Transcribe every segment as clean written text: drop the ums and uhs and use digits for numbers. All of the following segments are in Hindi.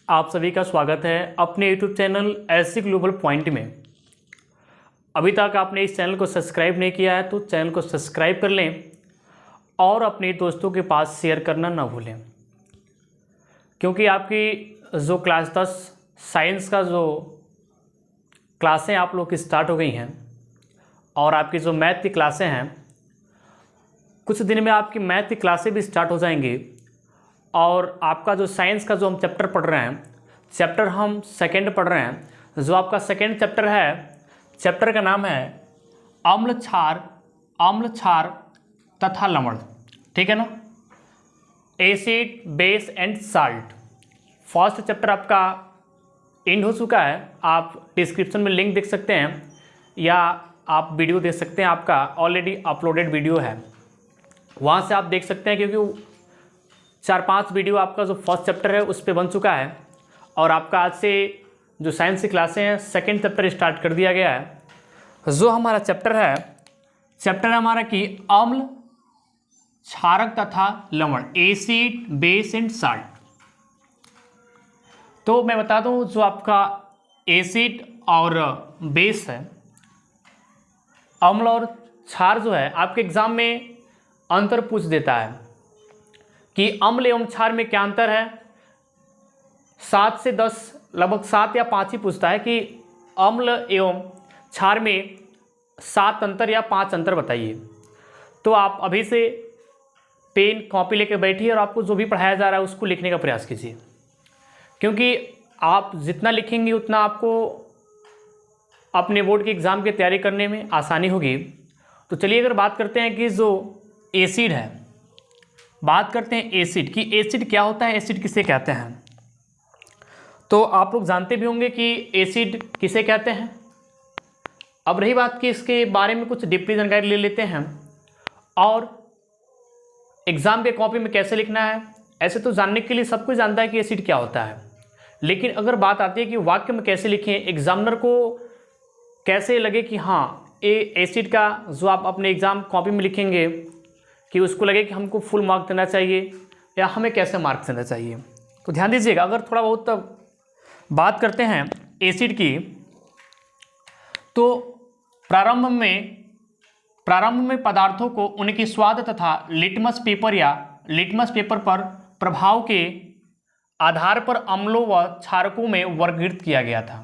आप सभी का स्वागत है अपने YouTube channel SC global point में। अभी तक आपने इस चैनल को सब्सक्राइब नहीं किया है तो चैनल को सब्सक्राइब कर लें और अपने दोस्तों के पास शेयर करना ना भूलें, क्योंकि आपकी जो क्लास 10 साइंस का जो क्लासें आप लोग की स्टार्ट हो गई हैं और आपकी जो मैथ की क्लासें हैं, कुछ दिन में आपकी मैथ की क्लासें भी स्टार्ट हो जाएंगी। और आपका जो साइंस का जो हम चैप्टर पढ़ रहे हैं, चैप्टर हम सेकंड पढ़ रहे हैं। जो आपका सेकंड चैप्टर है, चैप्टर का नाम है अम्ल क्षार तथा लवण। ठीक है ना, acid base and salt. First chapter आपका एंड हो चुका है। आप डिस्क्रिप्शन में लिंक देख सकते हैं या आप वीडियो देख सकते हैं। आपका ऑलरेडी अपलोडेड वीडियो है, वहाँ से आप देख सकते हैं, क्योंकि 4-5 वीडियो आपका जो फर्स्ट चैप्टर है उस पर बन चुका है। और आपका आज से जो साइंस की क्लासें हैं, सेकंड चैप्टर स्टार्ट कर दिया गया है। जो हमारा चैप्टर है, चैप्टर है हमारा कि अम्ल क्षारक तथा लवण, एसिड बेस एंड साल्ट। तो मैं बता दूं, जो आपका एसिड और बेस है, अम्ल और क्षार जो है, आपके एग्जाम में अंतर पूछ देता है कि अम्ल एवं क्षार में क्या अंतर है। 7 से 10, लगभग 7 या 5 ही पूछता है कि अम्ल एवं क्षार में 7 अंतर या 5 अंतर बताइए। तो आप अभी से पेन कॉपी लेकर बैठिए और आपको जो भी पढ़ाया जा रहा है उसको लिखने का प्रयास कीजिए, क्योंकि आप जितना लिखेंगे उतना आपको अपने बोर्ड के एग्ज़ाम की तैयारी करने में आसानी होगी। तो चलिए अगर बात करते हैं कि जो एसिड है, बात करते हैं एसिड की। एसिड क्या होता है, एसिड किसे कहते हैं? तो आप लोग जानते भी होंगे कि एसिड किसे कहते हैं। अब रही बात कि इसके बारे में कुछ डीपली जानकारी ले लेते हैं और एग्जाम के कॉपी में कैसे लिखना है। ऐसे तो जानने के लिए सब कुछ जानता है कि एसिड क्या होता है, लेकिन अगर बात आती है कि वाक्य में कैसे लिखें, एग्जामिनर को कैसे लगे कि हाँ एसिड का जो आप अपने एग्जाम कॉपी में लिखेंगे कि उसको लगे कि हमको फुल मार्क देना चाहिए या हमें कैसे मार्क्स देना चाहिए। तो ध्यान दीजिएगा, अगर थोड़ा बहुत बात करते हैं एसिड की, तो प्रारंभ में पदार्थों को उनके स्वाद तथा लिटमस पेपर पर प्रभाव के आधार पर अम्लों व क्षारकों में वर्गीकृत किया गया था।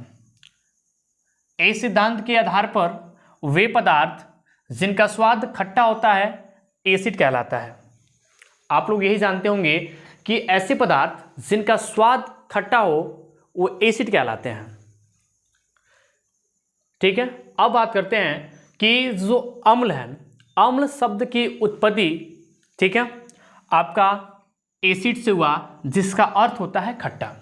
इस सिद्धांत के आधार पर वे पदार्थ जिनका स्वाद खट्टा होता है एसिड कहलाता है। आप लोग यही जानते होंगे कि ऐसे पदार्थ जिनका स्वाद खट्टा हो वो एसिड कहलाते हैं। ठीक है, अब बात करते हैं कि जो अम्ल है, अम्ल शब्द की उत्पत्ति, ठीक है, आपका एसिड से हुआ, जिसका अर्थ होता है खट्टा।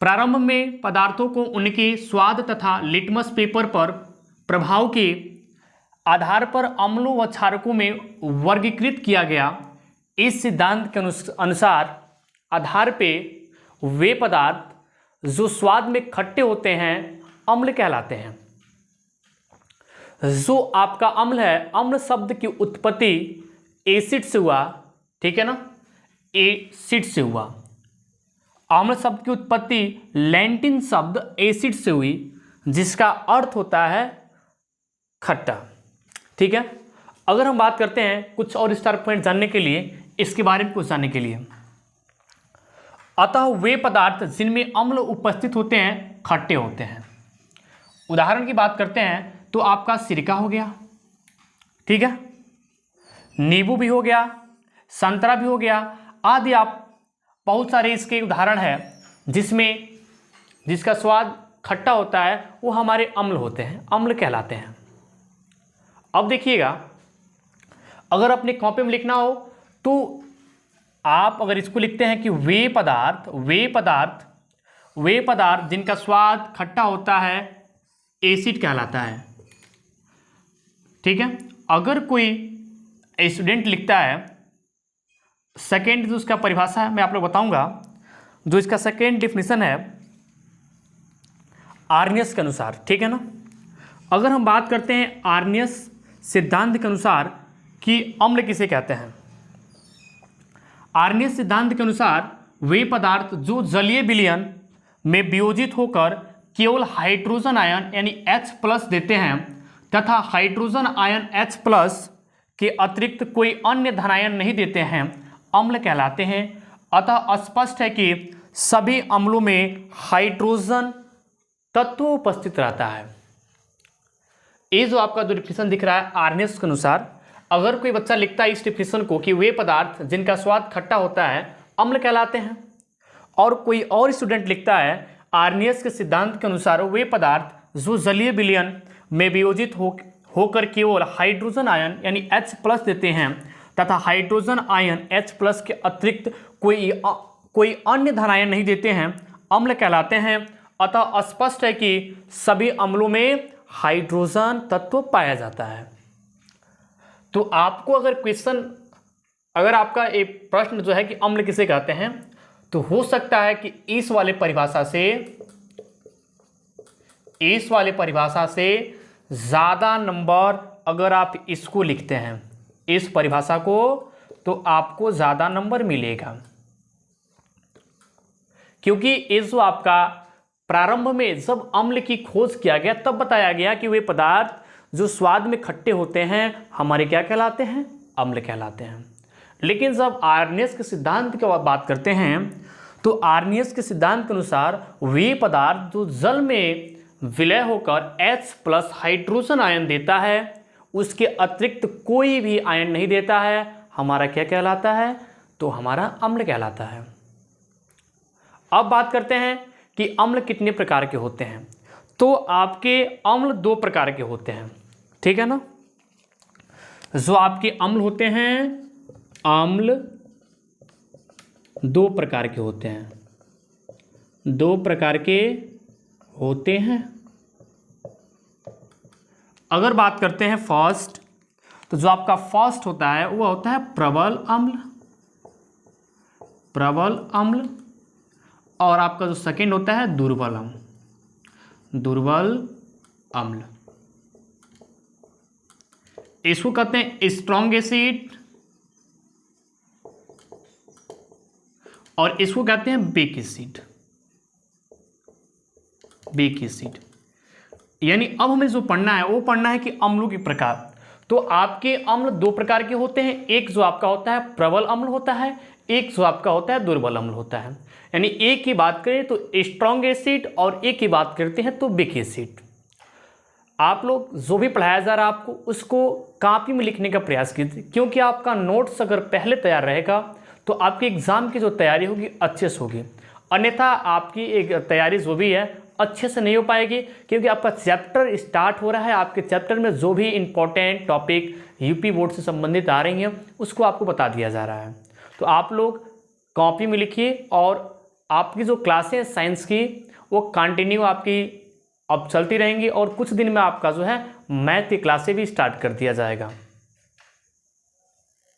प्रारंभ में पदार्थों को उनके स्वाद तथा लिटमस पेपर पर प्रभाव के आधार पर अम्लों व क्षारकों में वर्गीकृत किया गया। इस सिद्धांत के अनुसार आधार पे वे पदार्थ जो स्वाद में खट्टे होते हैं अम्ल कहलाते हैं। जो आपका अम्ल है, अम्ल शब्द की उत्पत्ति एसिड से हुआ। ठीक है ना, एसिड से हुआ। अम्ल शब्द की उत्पत्ति लैटिन शब्द एसिड से हुई, जिसका अर्थ होता है खट्टा। ठीक है, अगर हम बात करते हैं कुछ और स्टार पॉइंट जानने के लिए, इसके बारे में कुछ जानने के लिए, अतः वे पदार्थ जिनमें अम्ल उपस्थित होते हैं खट्टे होते हैं। उदाहरण की बात करते हैं तो आपका सिरका हो गया, ठीक है, नींबू भी हो गया, संतरा भी हो गया, आदि आप बहुत सारे इसके उदाहरण है जिसका स्वाद खट्टा होता है, वो हमारे अम्ल होते हैं, अम्ल कहलाते हैं। अब देखिएगा, अगर अपने कॉपी में लिखना हो तो आप अगर इसको लिखते हैं कि वे पदार्थ जिनका स्वाद खट्टा होता है एसिड कहलाता है। ठीक है, अगर कोई स्टूडेंट लिखता है, सेकेंड जो उसका परिभाषा है मैं आप लोग बताऊंगा, जो इसका सेकेंड डिफिनीशन है आर्नियस के अनुसार। ठीक है ना, अगर हम बात करते हैं आर्नियस सिद्धांत के अनुसार कि अम्ल किसे कहते हैं, आर्नियस सिद्धांत के अनुसार वे पदार्थ जो जलीय विलयन में वियोजित होकर केवल हाइड्रोजन आयन यानी H+ देते हैं तथा हाइड्रोजन आयन H+ के अतिरिक्त कोई अन्य धनायन नहीं देते हैं, अम्ल कहलाते हैं। अतः स्पष्ट है कि सभी अम्लों में हाइड्रोजन तत्व उपस्थित रहता है। ये जो आपका जो डिफिनेशन दिख रहा है आर्नियस के अनुसार, अगर कोई बच्चा लिखता है इस डिफिनेशन को कि वे पदार्थ जिनका स्वाद खट्टा होता है अम्ल कहलाते हैं, और कोई और स्टूडेंट लिखता है आर्नियस के सिद्धांत के अनुसार वे पदार्थ जो जलीय विलयन में वियोजित होकर केवल हाइड्रोजन आयन यानी H+ देते हैं तथा हाइड्रोजन आयन H+ के अतिरिक्त कोई अन्य धनायन नहीं देते हैं, अम्ल कहलाते हैं। अतः स्पष्ट है कि सभी अम्लों में हाइड्रोजन तत्व पाया जाता है। तो आपको अगर क्वेश्चन, अगर आपका एक प्रश्न जो है कि अम्ल किसे कहते हैं, तो हो सकता है कि इस वाले परिभाषा से ज़्यादा नंबर अगर आप इसको लिखते हैं, इस परिभाषा को, तो आपको ज़्यादा नंबर मिलेगा, क्योंकि इस जो आपका प्रारंभ में जब अम्ल की खोज किया गया तब बताया गया कि वे पदार्थ जो स्वाद में खट्टे होते हैं हमारे क्या कहलाते हैं, अम्ल कहलाते हैं। लेकिन जब आर्नियस के सिद्धांत की बात करते हैं तो आर्नियस के सिद्धांत के अनुसार वे पदार्थ जो जल में विलय होकर H+ हाइड्रोजन आयन देता है उसके अतिरिक्त कोई भी आयन नहीं देता है, हमारा क्या कहलाता है, तो हमारा अम्ल कहलाता है। अब बात करते हैं कि अम्ल कितने प्रकार के होते हैं। तो आपके अम्ल 2 प्रकार के होते हैं, ठीक है ना। जो आपके अम्ल होते हैं, अम्ल 2 प्रकार के होते हैं, 2 प्रकार के होते हैं। अगर बात करते हैं फर्स्ट, तो जो आपका फर्स्ट होता है वो होता है प्रबल अम्ल, प्रबल अम्ल। और आपका जो सेकेंड होता है दुर्बल अम्ल, दुर्बल अम्ल। इसको कहते हैं स्ट्रॉन्ग एसिड और इसको कहते हैं वीक एसिड, वीक एसिड। यानी अब हमें जो पढ़ना है वो पढ़ना है कि अम्लों के प्रकार। तो आपके अम्ल 2 प्रकार के होते हैं, एक जो आपका होता है प्रबल अम्ल होता है, एक जो आपका होता है दुर्बल अम्ल होता है। यानी एक की बात करें तो स्ट्रॉन्ग एसिड और एक की बात करते हैं तो वीक एसिड। आप लोग जो भी पढ़ाया जा रहा है आपको उसको कॉपी में लिखने का प्रयास कीजिए, क्योंकि आपका नोट्स अगर पहले तैयार रहेगा तो आपके एग्ज़ाम की जो तैयारी होगी अच्छे से होगी, अन्यथा आपकी एक तैयारी जो भी है अच्छे से नहीं हो पाएगी, क्योंकि आपका चैप्टर स्टार्ट हो रहा है। आपके चैप्टर में जो भी इम्पोर्टेंट टॉपिक यूपी बोर्ड से संबंधित आ रही हैं उसको आपको बता दिया जा रहा है। तो आप लोग कॉपी में लिखिए और आपकी जो क्लासें साइंस की वो कंटिन्यू आपकी अब चलती रहेंगी और कुछ दिन में आपका जो है मैथ की क्लासें भी स्टार्ट कर दिया जाएगा।